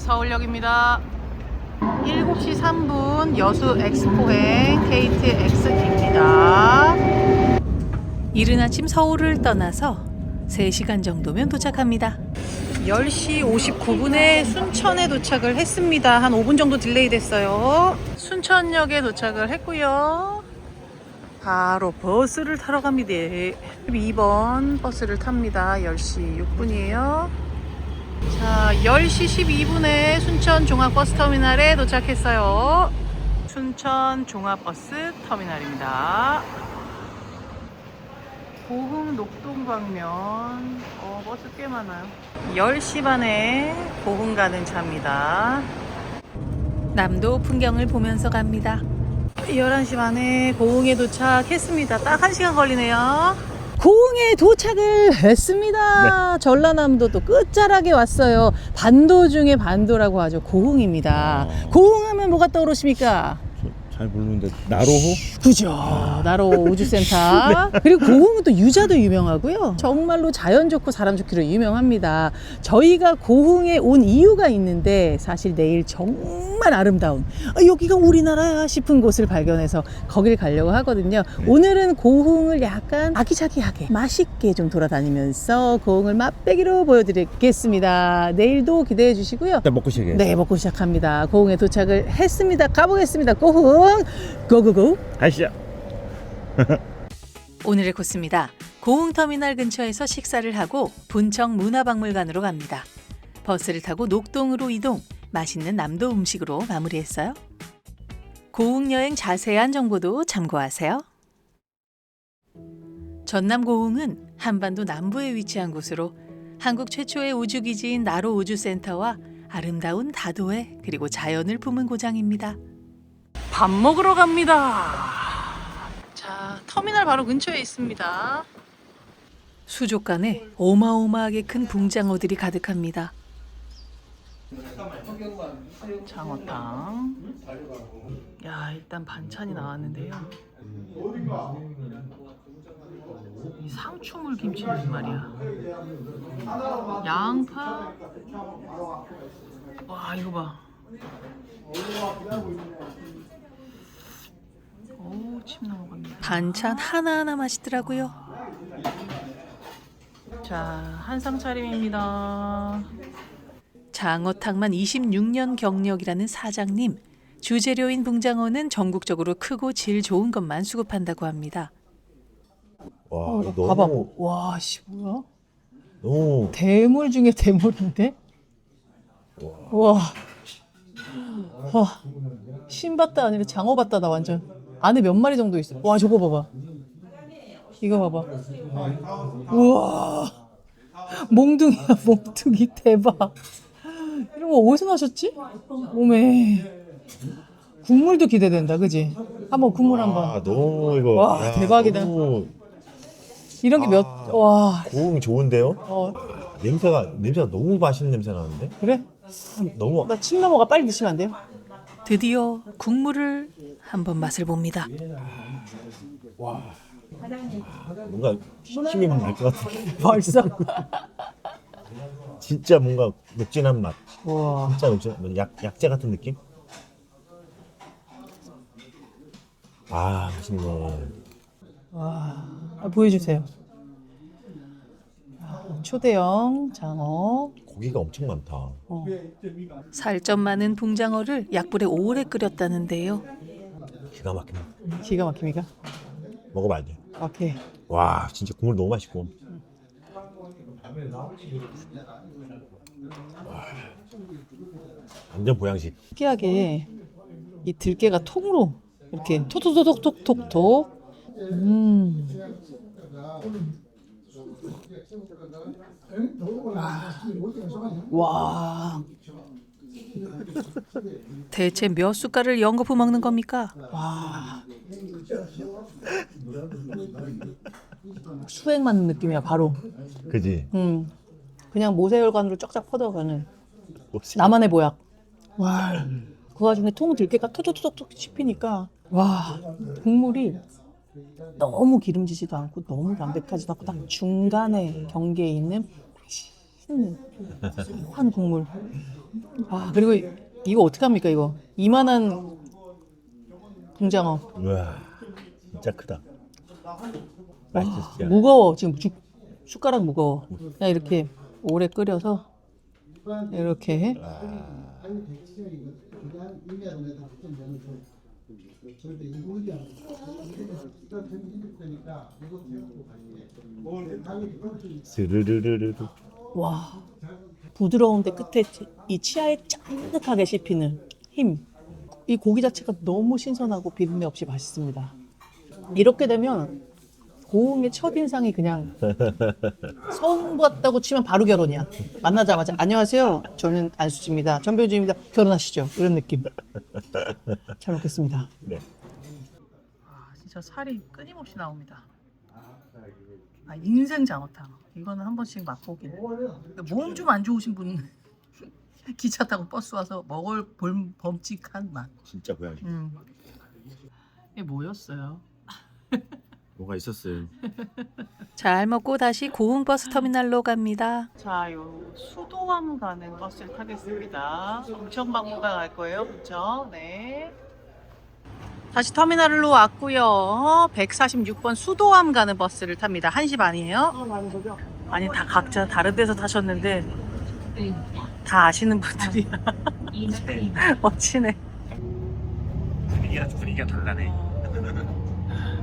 서울역입니다. 7시 3분 여수 엑스포행 KTXT입니다. 이른 아침 서울을 떠나서 3시간 정도면 도착합니다. 10시 59분에 순천에 도착을 했습니다. 한 5분 정도 딜레이 됐어요. 순천역에 도착을 했고요. 바로 버스를 타러 갑니다. 2번 버스를 탑니다. 10시 6분이에요. 자, 10시 12분에 순천 종합버스터미널에 도착했어요. 순천 종합버스 터미널입니다. 고흥 녹동 방면 버스 꽤 많아요. 10시 반에 고흥 가는 차입니다. 남도 풍경을 보면서 갑니다. 11시 반에 고흥에 도착했습니다. 딱 1시간 걸리네요. 고흥에 도착을 했습니다. 네. 전라남도 또 끝자락에 왔어요. 반도 중에 반도라고 하죠. 고흥입니다. 고흥하면 뭐가 떠오르십니까? 잘 모르는데 나로호? 그죠. 나로호 우주센터. 네. 그리고 고흥은 또 유자도 유명하고요. 정말로 자연 좋고 사람 좋기로 유명합니다. 저희가 고흥에 온 이유가 있는데 사실 내일 정말 아름다운 여기가 우리나라야 싶은 곳을 발견해서 거길 가려고 하거든요. 오늘은 고흥을 약간 아기자기하게 맛있게 좀 돌아다니면서 고흥을 맛배기로 보여드리겠습니다. 내일도 기대해 주시고요. 일단 먹고 시작해요. 네, 먹고 시작합니다. 고흥에 도착을 했습니다. 가보겠습니다. 고흥 고고고 가시죠. 오늘의 코스입니다. 고흥터미널 근처에서 식사를 하고 분청 문화박물관으로 갑니다. 버스를 타고 녹동으로 이동, 맛있는 남도 음식으로 마무리했어요. 고흥 여행 자세한 정보도 참고하세요. 전남 고흥은 한반도 남부에 위치한 곳으로 한국 최초의 우주기지인 나로 우주센터와 아름다운 다도해 그리고 자연을 품은 고장입니다. 밥 먹으러 갑니다. 자, 터미널 바로 근처에 있습니다. 수족관에 어마어마하게 큰 붕장어들이 가득합니다. 장어탕. 야, 일단 반찬이 나왔는데요. 이 상추물 김치는 말이야. 양파. 와, 이거 봐. 오, 침 넘어갑니다. 반찬 하나하나 맛있더라고요. 자, 한상 차림입니다. 장어탕만 26년 경력이라는 사장님. 주재료인 붕장어는 전국적으로 크고 질 좋은 것만 수급한다고 합니다. 와, 너무 봐봐. 와, 씨, 뭐야? 너무 대물 중에 대물인데? 와. 와. 신봤다 아니라 장어봤다다 완전. 안에 몇 마리 정도 있어. 와, 저거 봐봐. 이거 봐봐. 우와. 몽둥이야, 몽둥이. 대박. 이런 거 어디서 나셨지? 오메. 국물도 기대된다, 그지? 한번 국물 한번. 너무 이거 와, 대박이다. 너무 이런 게 와. 고흥 좋은데요? 냄새가 너무 맛있는 냄새 나는데? 그래? 너무 나 침 넘어가. 빨리 드시면 안 돼요? 드디어 국물을 한번 맛을 봅니다. 뭔가 힘이 막 날 것 같은. 벌써? 진짜 뭔가 녹진한 맛. 와. 진짜 녹진. 약재 같은 느낌? 아, 맛있네. 와. 보여주세요. 초대형 장어. 고기가 엄청 많다. 살점 많은 붕장어를 약불에 오래 끓였다는데요. 기가 막히네. 기가 막힙니까? 먹어봐야 돼. 오케이. 와, 진짜 국물 너무 맛있고. 와, 완전 보양식. 특이하게 이 들깨가 통으로 이렇게 톡톡톡톡톡톡. 와. 대체 몇 숟갈을 연거푸 먹는 겁니까? 와. 수액 맞는 느낌이야, 바로. 그지? 그냥 모세혈관으로 쫙쫙 퍼져가는 나만의 보약. 와. 그 와중에 통 들깨가 톡톡톡톡 씹히니까 와, 국물이 너무 기름지지도 않고 너무 담백하지도 않고 딱 중간에 경계에 있는 한 국물. 아, 그리고 이거 어떻게 합니까, 이거? 이만한 붕장어. 우와, 진짜 크다. 맛있어, 진짜. 무거워. 지금 숟가락 무거워. 그냥 이렇게 오래 끓여서 이렇게 해. 스르르르르. 와, 부드러운데 끝에 이 치아에 쫀득하게 씹히는 힘. 이 고기 자체가 너무 신선하고 비린내 없이 맛있습니다. 이렇게 되면 고흥의 첫인상이 그냥 처음 봤다고 치면 바로 결혼이야. 만나자마자 안녕하세요. 저는 안수지입니다. 전병주입니다. 결혼하시죠. 이런 느낌. 잘 먹겠습니다. 네. 아, 진짜 살이 끊임없이 나옵니다. 아, 인생 장어탕. 이거는 한 번씩 맛보긴. 몸 좀 안 좋으신 분 기차 타고 버스 와서 먹을 범칙한 맛. 진짜 고양이. 이게 뭐였어요? 뭐가 있었어요? 잘 먹고 다시 고흥 버스 터미널로 갑니다. 자, 요 수도원 가는 버스를 타겠습니다. 동천박물관 갈 거예요, 그렇죠? 네. 다시 터미널로 왔고요. 146번 수도원 가는 버스를 탑니다. 1시 반이에요. 아니, 다 각자 다른 데서 타셨는데 다 아시는 분들이야. 멋지네. 분위기가 달라네.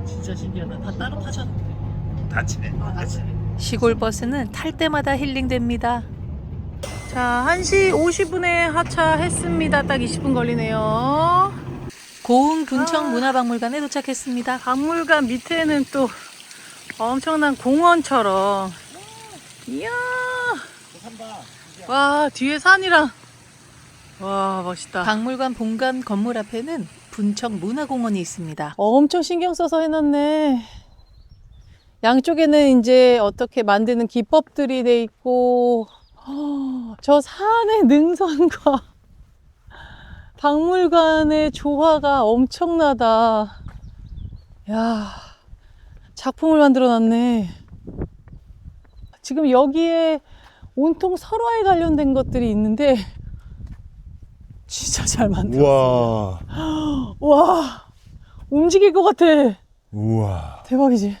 진짜 신기하다. 다 따로 타셨는데. 다치네. 시골 버스는 탈 때마다 힐링됩니다. 자, 1시 50분에 하차했습니다. 딱 20분 걸리네요. 고흥 분청 문화박물관에 도착했습니다. 박물관 밑에는 또 엄청난 공원처럼. 이야. 와, 뒤에 산이랑. 와, 멋있다. 박물관 본관 건물 앞에는 분청 문화공원이 있습니다. 엄청 신경 써서 해놨네. 양쪽에는 이제 어떻게 만드는 기법들이 돼 있고, 저 산의 능선과 박물관의 조화가 엄청나다. 야, 작품을 만들어 놨네. 지금 여기에 온통 설화에 관련된 것들이 있는데, 진짜 잘 만들었어. 우와. 와, 움직일 것 같아. 우와. 대박이지.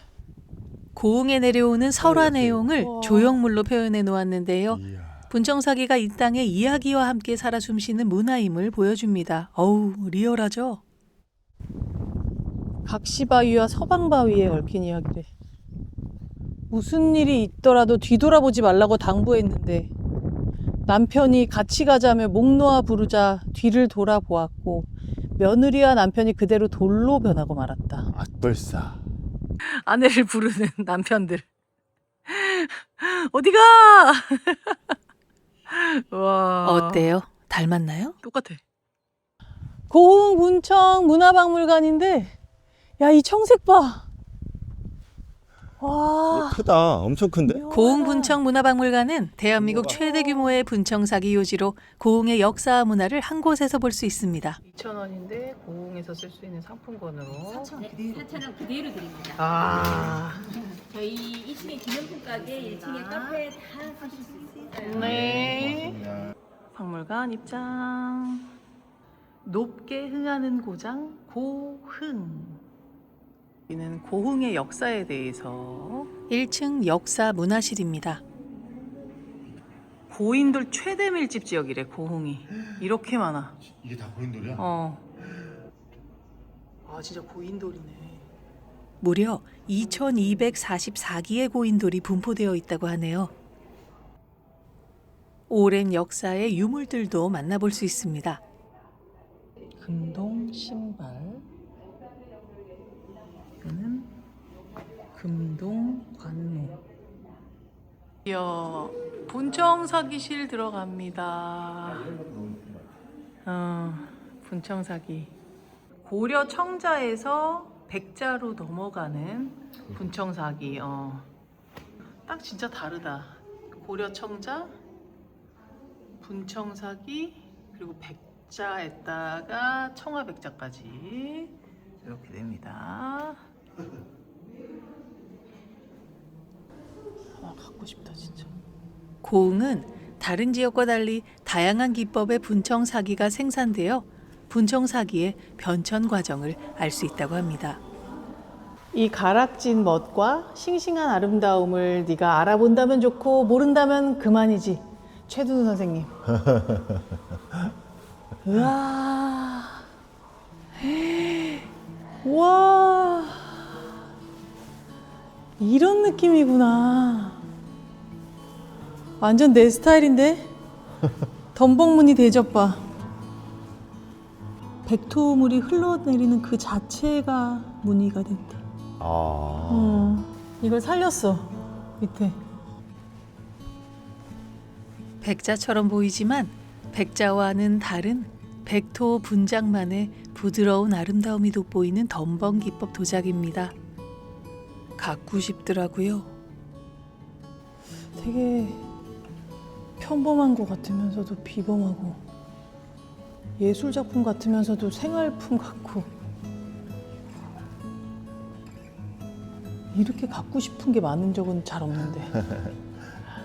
고흥에 내려오는 설화 내용을 우와. 조형물로 표현해 놓았는데요. 이야. 분청사기가 이 땅의 이야기와 함께 살아 숨쉬는 문화임을 보여줍니다. 어우, 리얼하죠? 각시바위와 서방바위에 얽힌 이야기래. 무슨 일이 있더라도 뒤돌아보지 말라고 당부했는데 남편이 같이 가자며 목 놓아 부르자 뒤를 돌아보았고 며느리와 남편이 그대로 돌로 변하고 말았다. 악벌사. 아내를 부르는 남편들. 어디가? 와. 어때요? 닮았나요? 똑같아. 고흥 분청 문화박물관인데, 야, 이 청색 봐. 와. 크다. 엄청 큰데? 고흥 분청 문화박물관은 대한민국 최대 규모의 분청사기 요지로 고흥의 역사와 문화를 한 곳에서 볼 수 있습니다. 2,000원인데 고흥에서 쓸 수 있는 상품권으로. 4,000원 그대로 드립니다. 아. 저희 2층에 기념품 가게, 1층에 카페 다 사실 수 있어요. 네. 박물관 입장. 높게 흥하는 고장 고흥. 여기는 고흥의 역사에 대해서 1층 역사 문화실입니다. 고인돌 최대 밀집 지역이래. 고흥이 이렇게 많아. 이게 다 고인돌이야? 아, 진짜 고인돌이네. 무려 2244기의 고인돌이 분포되어 있다고 하네요. 오랜 역사의 유물들도 만나볼 수 있습니다. 금동 신발. 이거는 금동 관무. 이야, 분청사기실 들어갑니다. 분청사기. 고려 청자에서 백자로 넘어가는 분청사기. 딱 진짜 다르다. 고려 청자, 분청사기, 그리고 백자에다가 청아백자까지 이렇게 됩니다. 갖고 싶다 진짜. 고흥은 다른 지역과 달리 다양한 기법의 분청사기가 생산되어 분청사기의 변천 과정을 알 수 있다고 합니다. 이 가락진 멋과 싱싱한 아름다움을 네가 알아본다면 좋고 모른다면 그만이지. 최두는 선생님. 우와. 우와. 이런 느낌이구나. 완전 내 스타일인데? 덤벙무늬 대접봐. 백토물이 흘러내리는 그 자체가 무늬가 됐대. 이걸 살렸어. 밑에. 백자처럼 보이지만 백자와는 다른 백토 분장만의 부드러운 아름다움이 돋보이는 덤벙 기법 도자기입니다. 갖고 싶더라고요. 되게 평범한 것 같으면서도 비범하고 예술 작품 같으면서도 생활품 같고 이렇게 갖고 싶은 게 많은 적은 잘 없는데.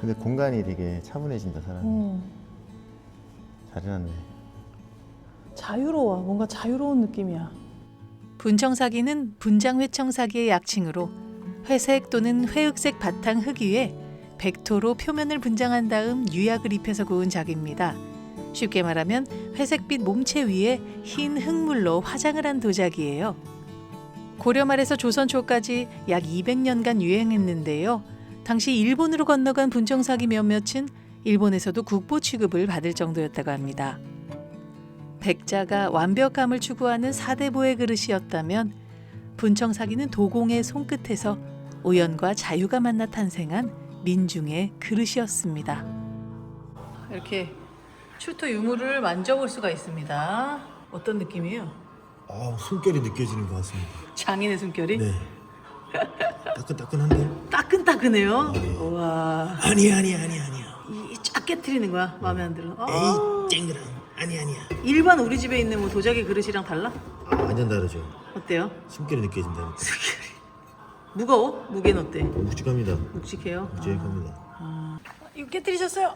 근데 공간이 되게 차분해진다 사람. 잘 해놨네. 자유로워. 뭔가 자유로운 느낌이야. 분청사기는 분장회청사기의 약칭으로 회색 또는 회흑색 바탕 흙 위에 백토로 표면을 분장한 다음 유약을 입혀서 구운 작입니다. 쉽게 말하면 회색빛 몸체 위에 흰 흙물로 화장을 한 도자기예요. 고려 말에서 조선 초까지 약 200년간 유행했는데요. 당시 일본으로 건너간 분청사기 몇몇은 일본에서도 국보 취급을 받을 정도였다고 합니다. 백자가 완벽함을 추구하는 사대보의 그릇이었다면 분청사기는 도공의 손끝에서 우연과 자유가 만나 탄생한 민중의 그릇이었습니다. 이렇게 출토 유물을 만져볼 수가 있습니다. 어떤 느낌이에요? 숨결이 느껴지는 것 같습니다. 장인의 숨결이? 네. 따끈따끈한데? 따끈따끈해요? 우와. 아니야. 쫙 깨트리는 거야. 마음에 안 들어. 에이 쨍그랑. 아니야. 일반 우리 집에 있는 뭐 도자기 그릇이랑 달라? 완전 다르죠. 어때요? 숨결이 느껴진다니까. 무거워? 무게는 어때? 묵직합니다. 묵직해요? 묵직합니다. 이거 깨트리셨어요?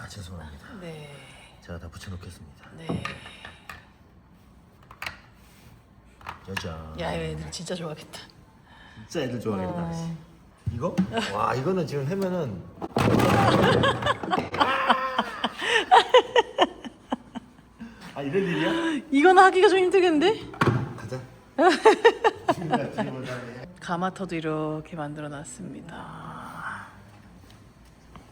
죄송합니다. 네. 제가 다 붙여놓겠습니다. 네. 짜잔. 야, 애들 진짜 좋아하겠다. 진짜 애들 좋아하겠다. 이거? 와, 이거는 지금 하면은 이런 일이야? 이건 하기가 좀 힘들겠는데? 가자. 가마터도 이렇게 만들어 놨습니다.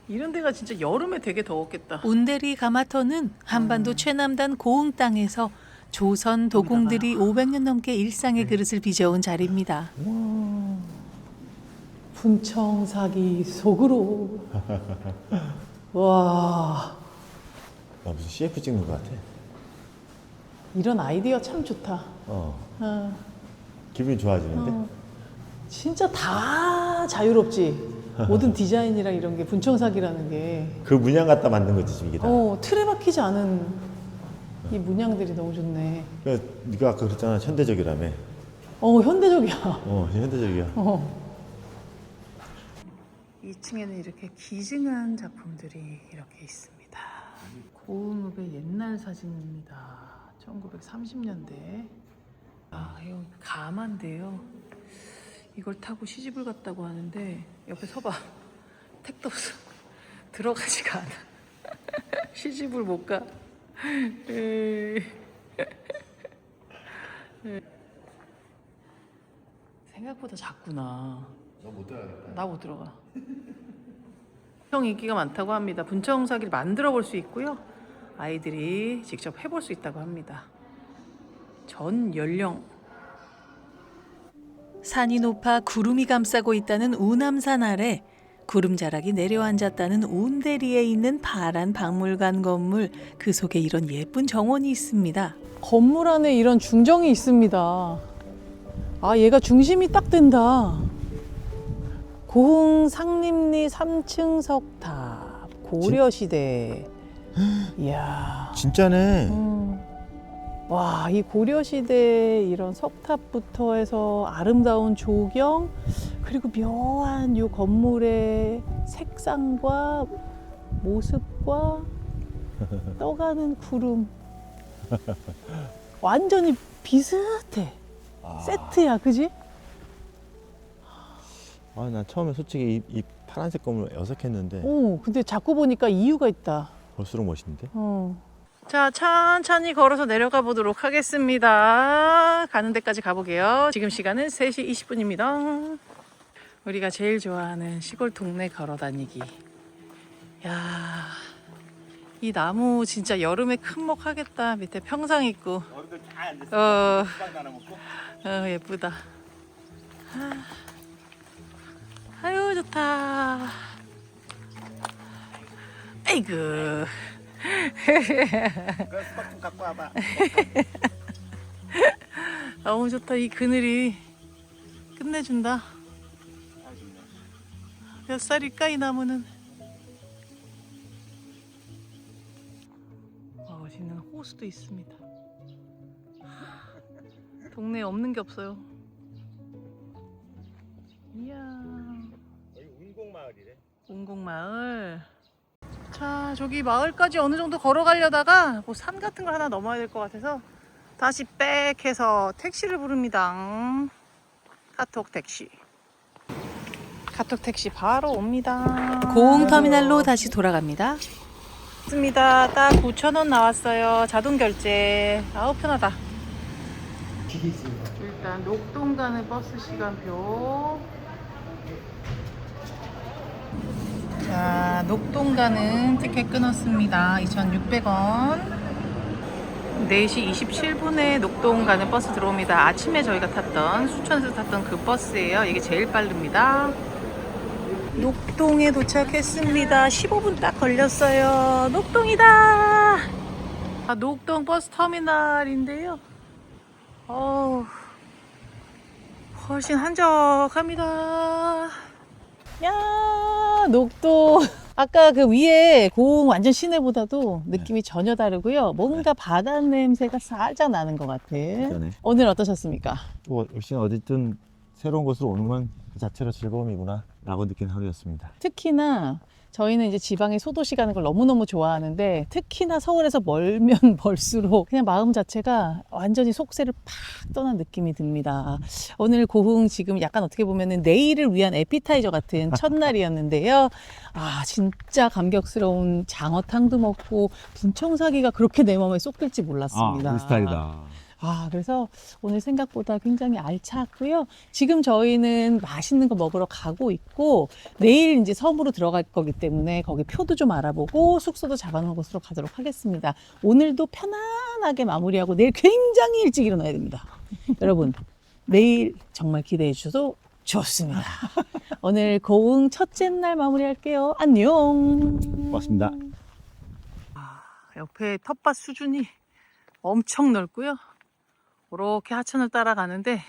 이런 데가 진짜 여름에 되게 더웠겠다. 운대리 가마터는 한반도 최남단 고흥 땅에서 조선 도공들이 500년 넘게 일상의 그릇을 빚어온 자리입니다. 분청사기 속으로. 와, 나 무슨 CF 찍는 것 같아. 이런 아이디어 참 좋다. 기분이 좋아지는데? 진짜 다 자유롭지. 모든 디자인이랑 이런 게 분청사기라는 게 그 문양 갖다 만든 거지 지금 이게 다. 틀에 박히지 않은 이 문양들이 너무 좋네. 그러니까 네가 아까 그랬잖아 현대적이라며. 현대적이야. 현대적이야. 2층에는 이렇게 기증한 작품들이 이렇게 있습니다. 고흥읍의 옛날 사진입니다. 1930년대. 이거 가마인데요. 이걸 타고 시집을 갔다고 하는데 옆에 서봐. 택도 없어. 들어가지가 않아. 시집을 못 가. 생각보다 작구나. 너 못 들어가겠다. 나 못 들어가. 분청 인기가 많다고 합니다. 분청사기를 만들어 볼 수 있고요. 아이들이 직접 해볼 수 있다고 합니다. 전 연령. 산이 높아 구름이 감싸고 있다는 우남산 아래 구름자락이 내려앉았다는 운대리에 있는 파란 박물관 건물, 그 속에 이런 예쁜 정원이 있습니다. 건물 안에 이런 중정이 있습니다. 얘가 중심이 딱 된다. 고흥 상림리 3층 석탑, 고려시대. 이야. 진짜네. 와, 이 고려시대 이런 석탑부터 해서 아름다운 조경, 그리고 묘한 이 건물의 색상과 모습과 떠가는 구름 완전히 비슷해. 세트야, 그지? 난 처음에 솔직히 이 파란색 건물 어색했는데 근데 자꾸 보니까 이유가 있다. 볼수록 멋있는데? 자, 천천히 걸어서 내려가 보도록 하겠습니다. 가는 데까지 가보게요. 지금 시간은 3시 20분입니다. 우리가 제일 좋아하는 시골 동네 걸어 다니기. 야, 이 나무 진짜 여름에 큰목 하겠다. 밑에 평상 있고. 예쁘다. 아유, 좋다. 아이고. 수박 갖고 와봐. 너무 좋다. 이 그늘이 끝내준다. 몇 살일까 이 나무는? 멋있는 호수도 있습니다. 동네에 없는 게 없어요. 이야. 여기 운곡마을이래. 운곡마을. 자, 저기 마을까지 어느 정도 걸어가려다가 뭐 산 같은 걸 하나 넘어야 될 것 같아서 다시 빽 해서 택시를 부릅니다. 카톡 택시. 카톡 택시 바로 옵니다. 고흥터미널로 다시 돌아갑니다. 맞습니다. 딱 9,000원 나왔어요. 자동 결제. 아우, 편하다. 일단 녹동 가는 버스 시간표. 자, 녹동 가는 티켓 끊었습니다. 2,600원. 4시 27분에 녹동 가는 버스 들어옵니다. 아침에 저희가 탔던, 수천에서 탔던 그 버스예요. 이게 제일 빠릅니다. 녹동에 도착했습니다. 15분 딱 걸렸어요. 녹동이다. 아, 녹동 버스 터미널인데요. 훨씬 한적합니다. 야, 녹동. 아까 그 위에 고흥 완전 시내보다도 느낌이 전혀 다르고요. 뭔가 바다 냄새가 살짝 나는 것 같아. 그러네. 오늘 어떠셨습니까? 또 역시 어쨌든 새로운 곳으로 오는 건 그 자체로 즐거움이구나 라고 느낀 하루였습니다. 특히나 저희는 이제 지방에 소도시 가는 걸 너무너무 좋아하는데 특히나 서울에서 멀면 멀수록 그냥 마음 자체가 완전히 속세를 팍 떠난 느낌이 듭니다. 오늘 고흥 지금 약간 어떻게 보면은 내일을 위한 에피타이저 같은 첫날이었는데요. 아, 진짜 감격스러운 장어탕도 먹고 분청사기가 그렇게 내 마음에 쏙 들지 몰랐습니다. 우리 스타일이다. 그래서 오늘 생각보다 굉장히 알찼고요. 지금 저희는 맛있는 거 먹으러 가고 있고, 내일 이제 섬으로 들어갈 거기 때문에 거기 표도 좀 알아보고 숙소도 잡아놓은 곳으로 가도록 하겠습니다. 오늘도 편안하게 마무리하고 내일 굉장히 일찍 일어나야 됩니다. 여러분, 내일 정말 기대해 주셔도 좋습니다. 오늘 고흥 첫째 날 마무리할게요. 안녕. 고맙습니다. 옆에 텃밭 수준이 엄청 넓고요. 이렇게 하천을 따라가는데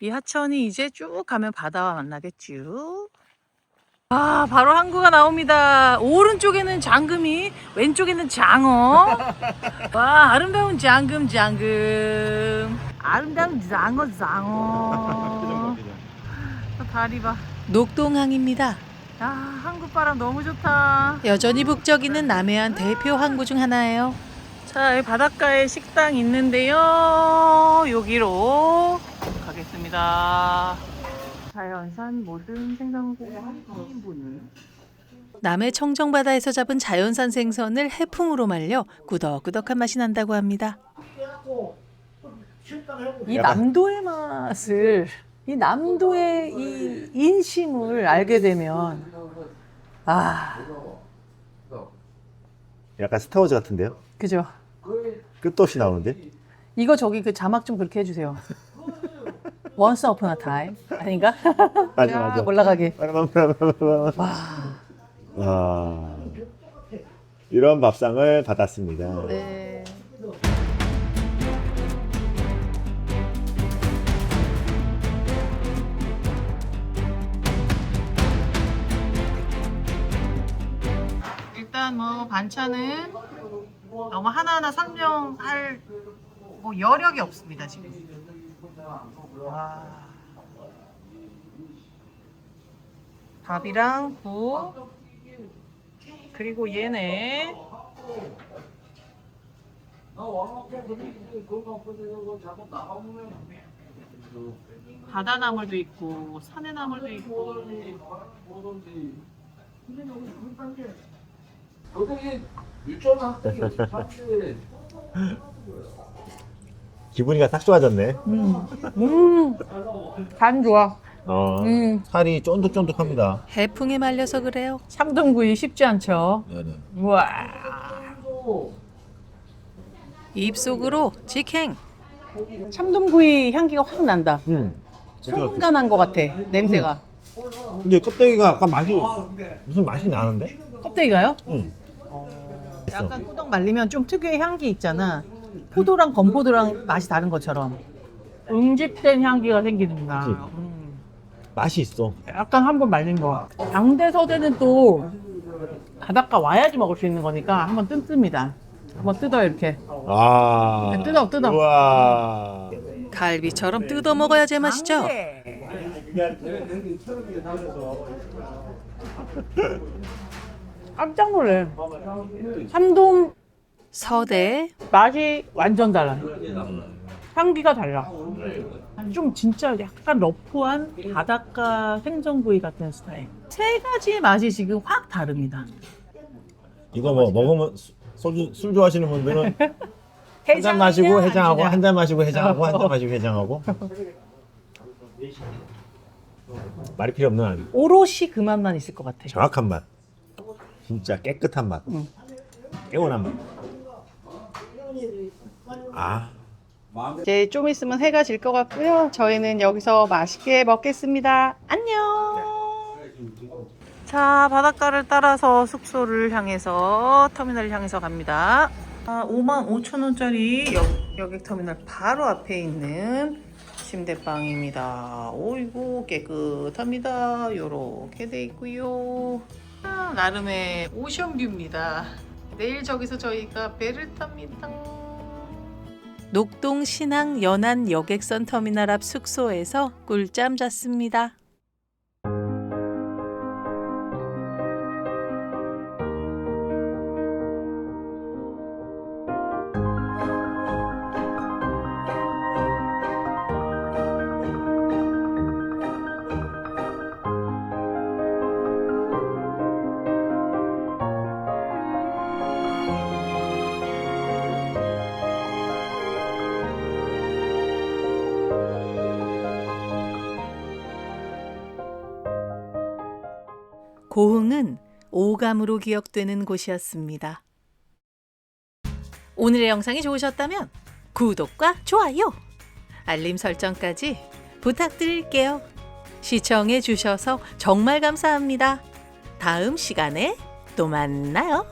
이 하천이 이제 쭉 가면 바다와 만나겠죠. 바로 항구가 나옵니다. 오른쪽에는 장금이, 왼쪽에는 장어. 와, 아름다운 장금. 아름다운 장어. 다리 봐. 녹동항입니다. 한국바람 너무 좋다. 여전히 북적이는 남해안 대표 항구 중 하나예요. 자, 여기 바닷가에 식당 있는데요. 여기로 가겠습니다. 자연산 모든 생선고기 2인분. 남해 청정바다에서 잡은 자연산 생선을 해풍으로 말려 꾸덕꾸덕한 맛이 난다고 합니다. 이 남도의 맛을, 이 남도의 이 인심을 알게 되면 약간 스타워즈 같은데요? 그죠? 끝도 없이 나오는데? 이거 저기 그 자막 좀 그렇게 해주세요. Once upon a time 아닌가? 맞아. 올라가게. 와, 이런 밥상을 받았습니다. 네. 일단 뭐 반찬은 너무 하나하나 설명할 뭐 여력이 없습니다 지금. 와. 밥이랑 국 그리고 얘네 바다나물도 있고 산해나물도 있고. 기분이가 딱 좋아졌네. 간 좋아. 살이 쫀득쫀득합니다. 해풍에 말려서 그래요. 참돔구이 쉽지 않죠. 네네. 우와. 입속으로 직행. 참돔구이 향기가 확 난다. 소금간한 것 같아. 냄새가. 근데 껍데기가 약간 맛이 무슨 맛이 나는데? 껍데기가요? 응. 약간 꾸덕 말리면 좀 특유의 향기 있잖아. 포도랑 건포도랑 맛이 다른 것처럼 응집된 향기가 생기는구나. 그치. 맛이 있어. 약간 한 번 말린 거. 양대서대는 또 바닷가 와야지 먹을 수 있는 거니까 한번 뜯습니다. 한번 뜯어요 이렇게. 아. 뜯어. 우와. 갈비처럼 뜯어 먹어야 제맛이죠. 깜짝 놀래. 참돔 서대. 맛이 완전 달라. 향기가 달라. 좀 진짜 약간 러프한 바닷가 생선구이 같은 스타일. 세 가지의 맛이 지금 확 다릅니다. 이거 뭐 먹으면 술 좋아하시는 분들은 한 잔 마시고 해장하고 한 잔 마시고 해장하고 한 잔 마시고 해장하고. 말이 필요 없는 아니. 오롯이 그 맛만 있을 것 같아. 정확한 맛. 진짜 깨끗한 맛. 깨운한 맛. 아. 이제 좀 있으면 해가 질 것 같고요. 저희는 여기서 맛있게 먹겠습니다. 안녕. 자, 바닷가를 따라서 숙소를 향해서 터미널을 향해서 갑니다. 55,000원짜리 여객터미널 바로 앞에 있는 침대방입니다. 오이고 깨끗합니다. 요렇게 돼 있고요. 나름의 오션뷰입니다. 내일 저기서 저희가 배를 탑니다. 녹동 신항 연안 여객선 터미널 앞 숙소에서 꿀잠 잤습니다. 고흥은 오감으로 기억되는 곳이었습니다. 오늘의 영상이 좋으셨다면 구독과 좋아요, 알림 설정까지 부탁드릴게요. 시청해 주셔서 정말 감사합니다. 다음 시간에 또 만나요.